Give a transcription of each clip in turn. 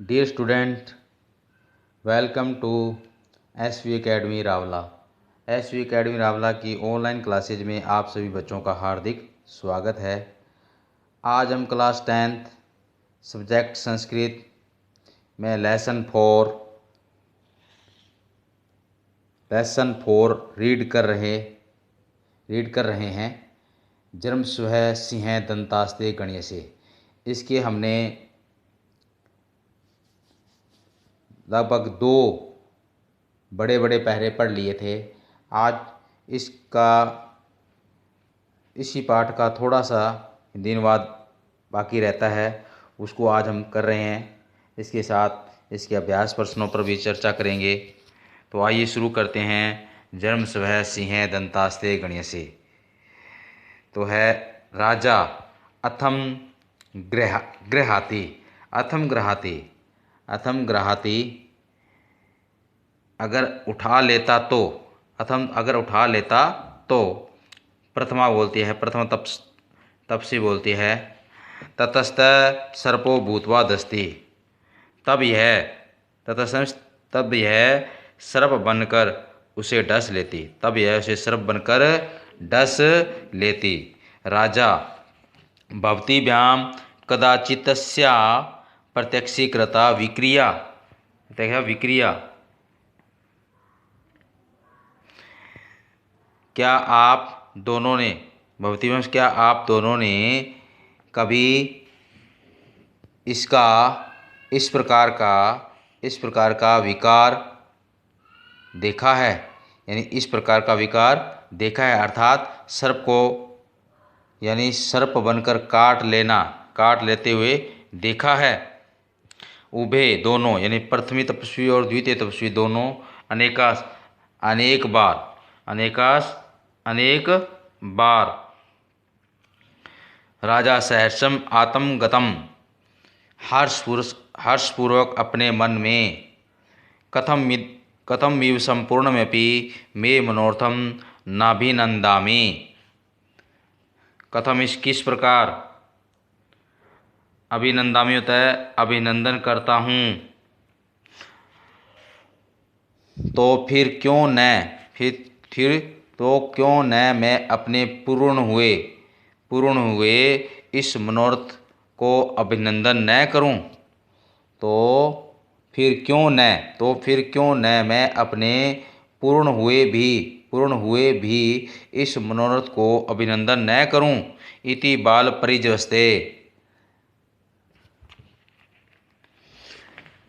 Dear student, welcome to SV academy Rawla. SV academy Rawla की online classes में आप सभी बच्चों का हार्दिक स्वागत है। आज हम क्लास 10th सब्जेक्ट संस्कृत में लेसन फोर रीड कर रहे हैं। जन्म स्व सिंह दंतास्ते गणिय से। इसके हमने लगभग 2 बड़े बड़े पहरे पढ़ लिए थे। आज इसी पाठ का थोड़ा सा दिनवाद बाकी रहता है, उसको आज हम कर रहे हैं। इसके साथ इसके अभ्यास प्रश्नों पर भी चर्चा करेंगे। तो आइए शुरू करते हैं। जन्म स्व सिंह दंतास्ते गणिय से। तो है राजा अथम गृहाति अगर उठा लेता तो प्रथमा बोलती है, प्रथम तपसी बोलती है। ततस्त सर्पो भूतवा दस्ती, तब यह सर्प बनकर उसे डस लेती। राजा भवतीभ्यां कदाचित्तस्या प्रत्यक्षीकृता विक्रिया। क्या आप दोनों ने कभी इस प्रकार का विकार देखा है? यानी इस प्रकार का विकार देखा है, अर्थात सर्प को यानी सर्प बनकर काट लेते हुए देखा है। उभे दोनों यानी प्रथमी तपस्वी और द्वितीय तपस्वी दोनों अनेक बार। राजा सहर्षम आत्मगतम हर्षपूर्वक अपने मन में कथमिव संपूर्णमपि मे मनोर्थम नाभिनंदामि। कथम किस प्रकार, अभिनंदामि होता है अभिनंदन करता हूँ। तो फिर क्यों न मैं अपने पूर्ण हुए इस मनोरथ को अभिनंदन न करूं। तो फिर क्यों न मैं अपने पूर्ण हुए भी इस मनोरथ को अभिनंदन न करूं। इति बाल परिजवस्ते।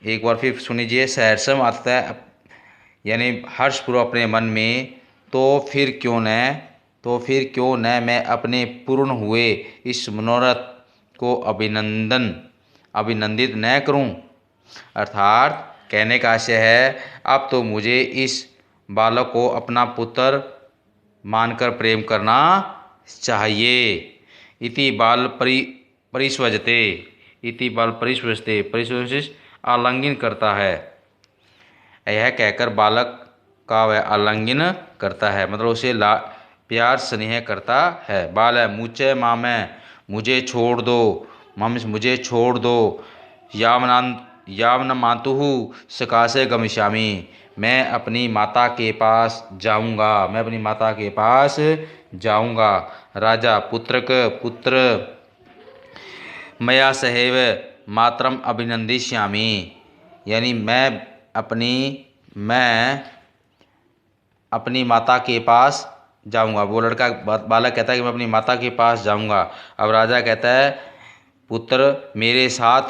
एक बार फिर सुनिए। सहर्षम आता है यानी हर्षपूर्वक अपने मन में। तो फिर क्यों न मैं अपने पूर्ण हुए इस मनोरथ को अभिनंदित न करूं। अर्थात कहने का आशय है, अब तो मुझे इस बालक को अपना पुत्र मानकर प्रेम करना चाहिए। इति बाल परिस्वजते। आलिंगन करता है। यह कहकर बालक का वह आलिंगन करता है, मतलब उसे प्यार स्नेह करता है। बाल है मुझे मामे मुझे छोड़ दो। यावना मातुहु सकाशे गमिष्यामि। मैं अपनी माता के पास जाऊंगा। राजा पुत्र मया सहैव मातरम अभिनंदिष्यामि। यानी मैं अपनी माता के पास जाऊंगा। वो बालक कहता है कि मैं अपनी माता के पास जाऊंगा। अब राजा कहता है, पुत्र मेरे साथ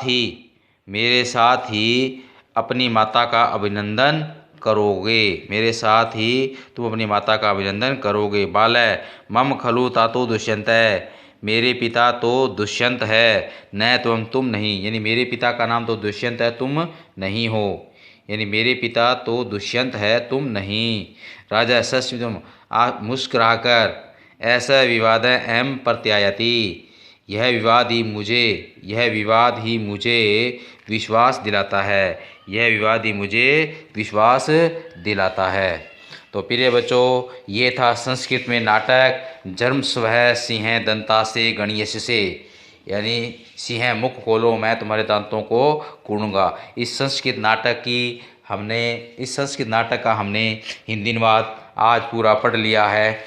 ही अपनी माता का अभिनंदन करोगे। बालय मम खलु तातो दुष्यंत है। मेरे पिता तो दुष्यंत है, न तुम नहीं। यानी मेरे पिता का नाम तो दुष्यंत है, तुम नहीं हो। यानी मेरे पिता तो दुष्यंत है, तुम नहीं। राजा सस्मितम मुस्कुराकर ऐसा विवाद एम प्रत्यायति। यह विवाद ही मुझे विश्वास दिलाता है। तो प्रिय बच्चों, ये था संस्कृत में नाटक जन्म स्व सिंह दंतासे गणियस्य से। यानी सिंह मुख खोलो मैं तुम्हारे दांतों को कूटूंगा। इस संस्कृत नाटक का हमने हिंदी अनुवाद आज पूरा पढ़ लिया है।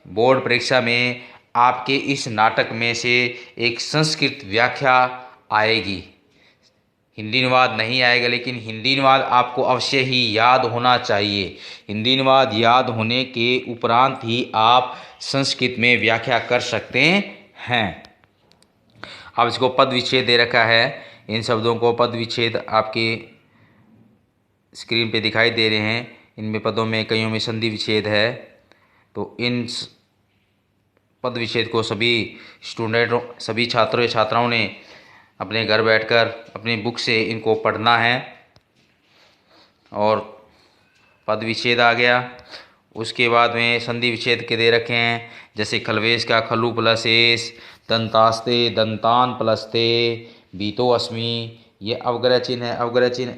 बोर्ड परीक्षा में आपके इस नाटक में से एक संस्कृत व्याख्या आएगी, हिंदी अनुवाद नहीं आएगा, लेकिन हिंदी अनुवाद आपको अवश्य ही याद होना चाहिए। हिंदी अनुवाद याद होने के उपरांत ही आप संस्कृत में व्याख्या कर सकते हैं। अब इसको पद विच्छेद दे रखा है, इन शब्दों को पद विच्छेद आपके स्क्रीन पे दिखाई दे रहे हैं। इनमें पदों में कईयों में संधि विच्छेद है, तो इन पद विच्छेद को सभी छात्रों छात्राओं ने अपने घर बैठकर अपनी बुक से इनको पढ़ना है। और पद विच्छेद आ गया, उसके बाद में संधि विच्छेद के दे रखे हैं, जैसे खलवेश का खलु प्लस एस, दंतास्ते दंतान प्लस ते, बीतो अस्मि, ये अवग्रह चिन्ह है। अवग्रह चिन्ह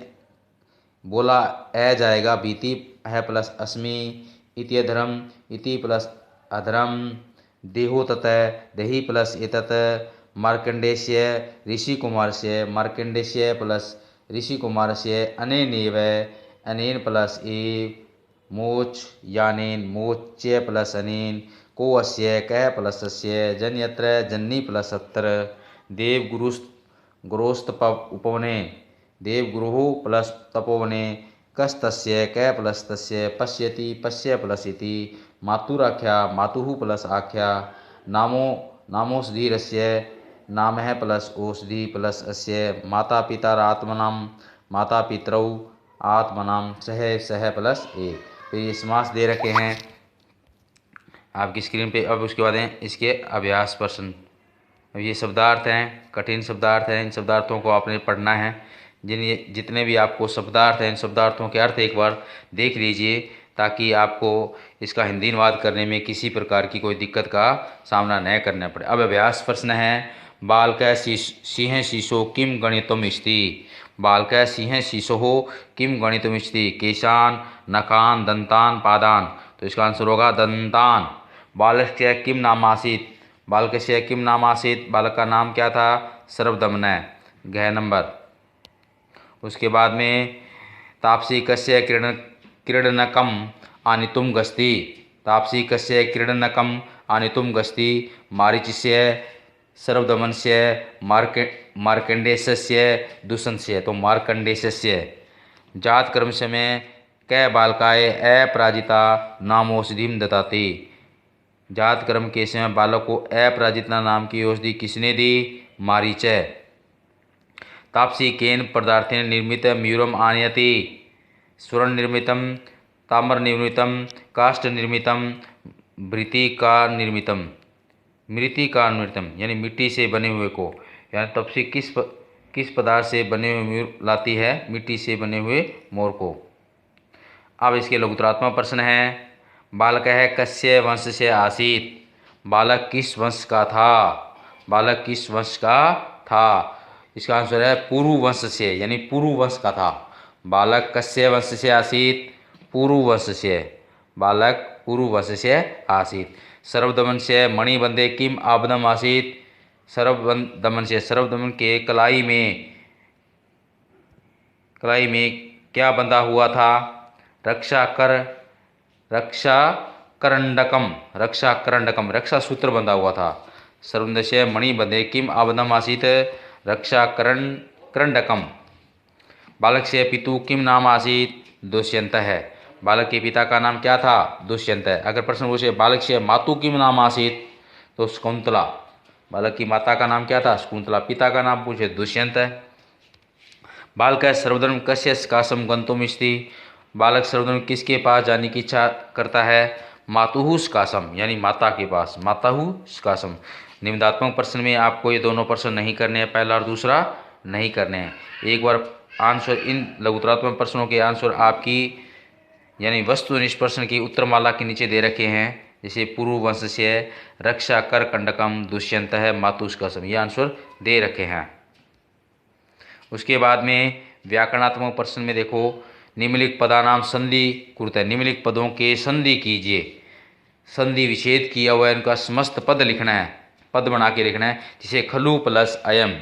बोला ए जाएगा, बीती है प्लस अस्मि, इति अधरम, इति प्लस अधरम, देहो ततः, देही प्लस एतत, मार्कंडेयस्य ऋषि कुमारस्य, मार्कंडेयस्य प्लस ऋषि कुमारस्य, अनेनेव, अनेन प्लस एव, मोच यानेन, मोच्य प्लस अनेन, को अस्य, कह प्लस अस्य, जन्यत्र, जन्नी प्लस अत्र, देव गुरुस्तप उपवने, देव गुरुः प्लस तपोवने, कस्तस्य, क प्लस तस्य, पश्यति, पश्य प्लस इति, मातुराख्या, मातुः प्लस आख्या, नामोषधीरस्य, नामः प्लस औषधि प्लस अस्य, माता पिता आत्मनां, माता पितरौ आत्मनां, सह प्लस ए। फिर ये समास दे रखे हैं आपकी स्क्रीन पे। अब उसके बाद हैं इसके अभ्यास प्रश्न। अब ये शब्दार्थ हैं, कठिन शब्दार्थ हैं, इन शब्दार्थों को आपने पढ़ना है। जितने भी आपको शब्दार्थ हैं, इन शब्दार्थों के अर्थ एक बार देख लीजिए, ताकि आपको इसका हिंदी अनुवाद करने में किसी प्रकार की कोई दिक्कत का सामना न करना पड़े। अब अभ्यास प्रश्न है, बालकः सिंह शिशो किम गणितुमिच्छति, बालकः सिंह शिशोः किम गणितुमिच्छति, केशान, नखान, दंतान, पादान, तो इसका आंसर होगा दंतान। बालकस्य किम नाम आसीत्, बालकस्य किम नाम आसीत्, बालक का नाम क्या था, सर्वदमनः, घ नंबर। उसके बाद में तापसीकस्य क्रीडनकम आनीतुं गच्छति, तापसीकस्य क्रीडनकम आनीतुं गच्छति, मारीचस्य सर्वदमनस्य, मार्कंडेयस्य दुष्यन्तस्य, तो मार्कंडेयस्य। जात क्रमश में क बालकाय अपराजिता नामौषधिं ददाति, जात क्रम के समय बालक को अपराजिता नाम की औषधि किसने दी, मारीच। तापसी केन पदार्थेन निर्मित मयूरम आनयति, स्वर्ण निर्मितम, ताम्र निर्मितम, काष्ठ निर्मितम, मृत्तिका निर्मितम, यानी मिट्टी से बने हुए को, यानी तापसी किस पदार्थ से बने हुए मयूर लाती है, मिट्टी से बने हुए मोर को। अब इसके लघुतरात्मक प्रश्न है, बालकः कस्य वंशस्य आसीत्, बालक किस वंश का था, बालक किस वंश का था, इसका आंसर है पुरु वंश से, यानी पुरु वंश का था। बालक कस्य वंश से आसीत्, पुरु वंश से, बालक पुरु वंश से आसीत्। सर्वदमन से मणिबंधे किम आबदम आसीत्, सर्वदमन से, सर्वदमन के कलाई में क्या बंधा हुआ था, रक्षा करंडकम, रक्षा सूत्र बंधा हुआ था। सर्वदमन से मणिबंधे किम आबदम आसीत्, रक्षा करंडकम। बालक से पितु किम नाम आसीत्, दुष्यंत है, बालक के पिता का नाम क्या था, दुष्यंत है। अगर प्रश्न पूछे बालक से मातु किम नाम आसीत्, तो शकुंतला, बालक की माता का नाम क्या था, शकुंतला, पिता का नाम पूछे दुष्यंत है। बालक सर्वधर्म कस्य काशम गंतुमिच्छति, बालक सर्वधर्म किसके पास जाने की इच्छा करता है, मातुहु काशम, यानी माता के पास, माताहु काशम। निबंधात्मक प्रश्न में आपको ये दोनों प्रश्न नहीं करने हैं, पहला और दूसरा नहीं करने हैं। एक बार आंसर, इन लघुतरात्मक प्रश्नों के आंसर आपकी यानी वस्तुनिष्ठ प्रश्न की उत्तरमाला के नीचे दे रखे हैं, जैसे पूर्व वंश से, रक्षा कर कंडकम, दुष्यंत है, मातुस्कसम, ये आंसर दे रखे हैं। उसके बाद में व्याकरणात्मक प्रश्न में देखो, निम्नलिखित पदानाम संधि कुरुतः, निम्नलिखित पदों के संधि कीजिए, संधि विच्छेद किया हुआ है, इनका समस्त पद लिखना है। पद बना के लिखना है। जैसे खलु प्लस अयम,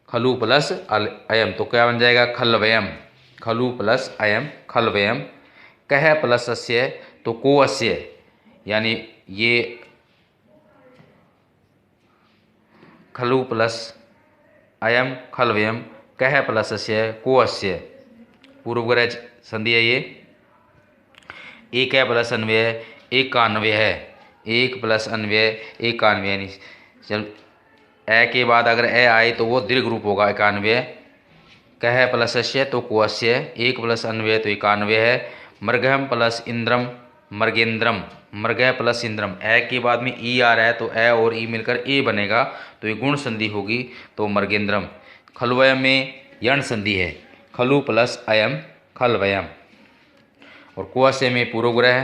खलु प्लस अयम तो क्या बन जाएगा खलवयम, खलु प्लस अयम खलवयम। कह प्लस अस्य तो को अस्य, यानी ये खलु प्लस अयम खलवयम कह प्लस अस्य को अस्य, पूर्वग्रह संधि है ये। एक है प्लस अन्वय एकान्वय है, एक प्लस अन्वय एकान्वय, यानी चल ए के बाद अगर ए आए तो वो दीर्घ रूप होगा एकान्वय। कह प्लस अस्य तो को अस्य, एक प्लस अन्वय तो एकान्वय है। मृगम प्लस इंद्रम मृगेंद्रम, मृग प्लस इंद्रम, ए के बाद में ई आ रहा है तो ए और ई मिलकर ए बनेगा, तो ये गुण संधि होगी तो मृगेंद्रम। खलवयम में यण संधि है, खलु प्लस अयम खलवयम। और कुअस्य में पूर्वग्रह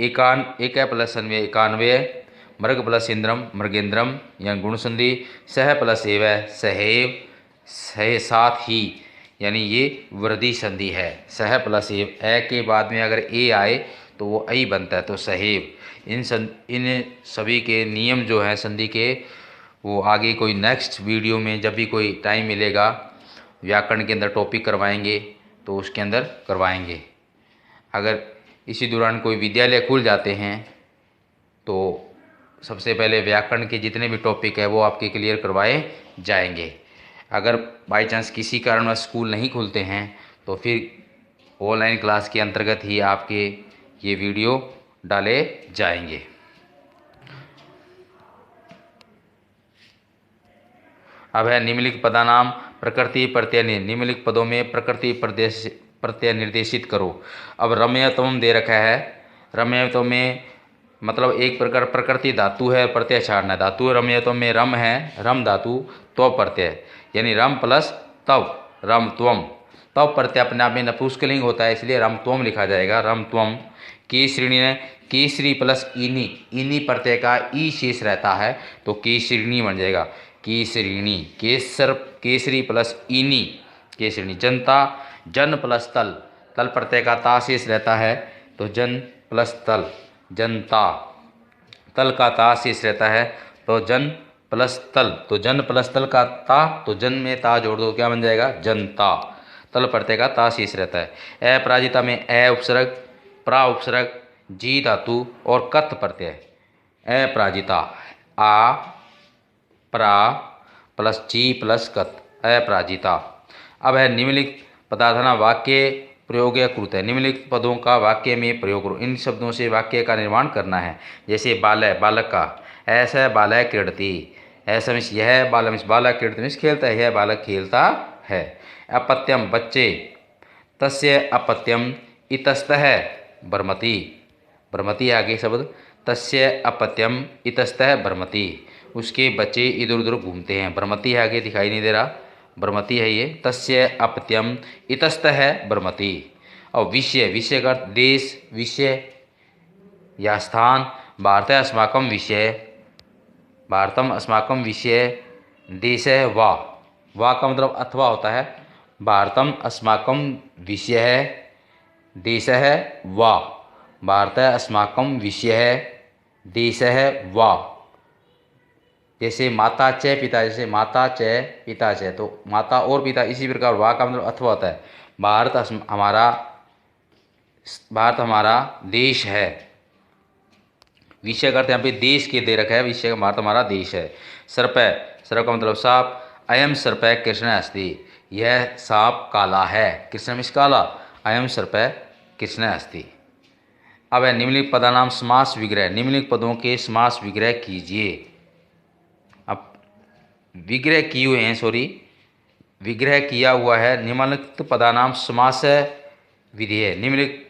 एक प्लस अन्वय एकान्वय, मृग प्लस इंद्रम मृगेंद्रम या गुण संधि। सह प्लस एव सहेव, सह साथ ही, यानी ये वृद्धि संधि है। सह प्लस एव, ए के बाद में अगर ए आए तो वो ऐ बनता है तो सहेव। इन सभी के नियम जो हैं संधि के, वो आगे कोई नेक्स्ट वीडियो में जब भी कोई टाइम मिलेगा व्याकरण के अंदर टॉपिक करवाएंगे तो उसके अंदर करवाएंगे। अगर इसी दौरान कोई विद्यालय खुल जाते हैं तो सबसे पहले व्याकरण के जितने भी टॉपिक है वो आपके क्लियर करवाए जाएंगे। अगर बाई चांस किसी कारणवश स्कूल नहीं खुलते हैं तो फिर ऑनलाइन क्लास के अंतर्गत ही आपके ये वीडियो डाले जाएंगे। अब है निम्नलिखित पदानाम प्रकृति प्रत्यय। निम्नलिखित पदों में प्रकृति प्रत्यय निर्देशित करो। अब रम्यत्वम दे रखा है, रम्यत्वम में मतलब एक प्रकार प्रकृति धातु है, प्रत्यय छाड़ना धातु है। रम्यत्वम में रम है, रम धातु त्व प्रत्यय, यानी रम प्लस तव रम त्वम। तव प्रत्यय अपने आप में नपुंसकलिंग होता है इसलिए रम त्वम लिखा जाएगा, रम त्वम। केसरिणी ने केसरी प्लस इनी, इनी प्रत्यय का ई शेष रहता है तो केसरिणी बन जाएगा केसरिणी। केसर केसरी प्लस इनी केसरिणी। जनता जन प्लस तल, तल प्रत्यय का ता शेष रहता है तो जन प्लस तल जनता। तल का ता शेष रहता है तो जन प्लस तल, तो जन प्लस तल का ता, तो जन में ता जोड़ दो क्या बन जाएगा जनता। तल प्रत्यय का ता शेष रहता है। अपराजिता में ए उपसर्ग प्रा उपसर्ग जी धातु और कत प्रत्यय। अपराजिता आ प्रा प्लस जी प्लस कत अपराजिता। अब है निम्नलिखित पदार्थना वाक्य प्रयोग या कृत है। निम्नलिखित पदों का वाक्य में प्रयोग करो। इन शब्दों से वाक्य का निर्माण करना है। जैसे बालय बालक का, ऐसा बालय क्रीडति, ऐसा मीन्स यह बालक मीन्स बालक क्रीडति मीन्स खेलता है, यह बालक खेलता है। अपत्यम बच्चे, तस्य अपत्यम इतस्तः भ्रमति, भ्रमति आगे शब्द तस्य अपत्यम इतस्तः भ्रमति, उसके बच्चे इधर उधर घूमते हैं। भ्रमति है आगे दिखाई नहीं दे रहा, भ्रमति है ये। तस्य अपत्यम इतस्तः भ्रमति। और विषय, विषय का अर्थ देश विषय या स्थान। भारत अस्माकं विषय, भारतम अस्माकं विषय, देश है वा का मतलब अथवा होता है। भारतम अस्माकं विषय है, देश है वा। भारत अस्माकं विषय है, देश है वा। जैसे माता च पिता, जैसे माता च पिता च, तो माता और पिता, इसी प्रकार वा का मतलब अथवा होता है। भारत हमारा देश है। विषय का अर्थ यहाँ पे देश के दे रखा है, विषय का भारत हमारा देश है। सर्प, सर्प का मतलब सांप। अयम सर्प कृष्ण अस्ति, यह सांप काला है, कृष्ण मीन्स काला। अयम सर्प कृष्ण अस्ति। अब है निम्नलिखित पदानाम समास विग्रह। निम्नलिखित पदों के समास विग्रह कीजिए। अब विग्रह किए हुए हैं, विग्रह किया हुआ है। निम्नलिखित पदानाम समास विधि है। निम्नलिखित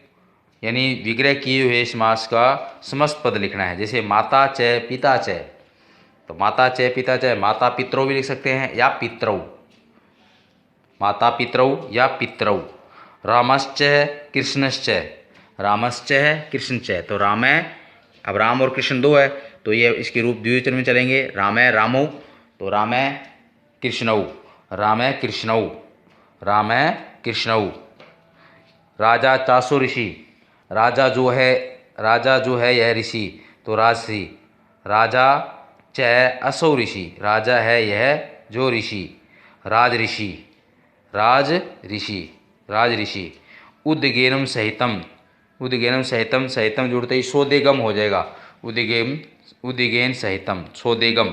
यानी विग्रह किए हुए समास का समस्त पद लिखना है। जैसे माता च पिता च, तो माता च पिता च, माता पितरौ भी लिख सकते हैं या पितरौ, माता पितरौ या पितरौ। रामश्च कृष्णश्च, रामश्च कृष्णश्च, तो राम है, अब राम और कृष्ण दो है तो ये इसके रूप द्विवचन में चलेंगे। राम है रामौ, तो राम है कृष्णौ, राम है कृष्णौ, राम है कृष्णौ। राजा चासो ऋषि, राजा जो है यह ऋषि, तो राजसी। राजा च असौ ऋषि, राजा है यह जो ऋषि, राज ऋषि, राज ऋषि, राज ऋषि। उद्गेनम सहितम, उद्गेनम सहितम, सहितम जुड़ते ही सोदेगम हो जाएगा। उद्गेन, उद्गेन सहितम सोदेगम,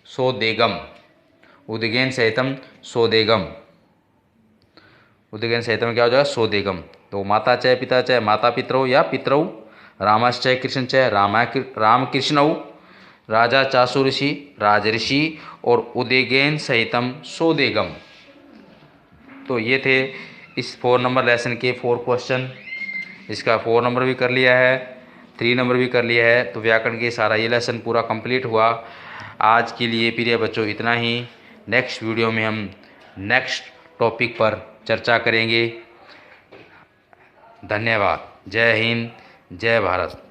सोदेगम, उद्गेन सहितम सोदेगम, उद्गेन सहितम क्या हो जाएगा, सोदेगम। तो माता च पिता च माता पितरौ या पितरौ, रामश्च कृष्ण च राम कृष्णौ, राजा चासु ऋषि राजऋषि, और उदेगेन सहितम सोदेगम। तो ये थे इस 4 नंबर लेसन के 4 क्वेश्चन। इसका 4 नंबर भी कर लिया है, 3 नंबर भी कर लिया है। तो व्याकरण के सारा ये लेसन पूरा कंप्लीट हुआ। आज के लिए प्रिय बच्चों इतना ही। नेक्स्ट वीडियो में हम नेक्स्ट टॉपिक पर चर्चा करेंगे। धन्यवाद। जय हिंद, जय भारत।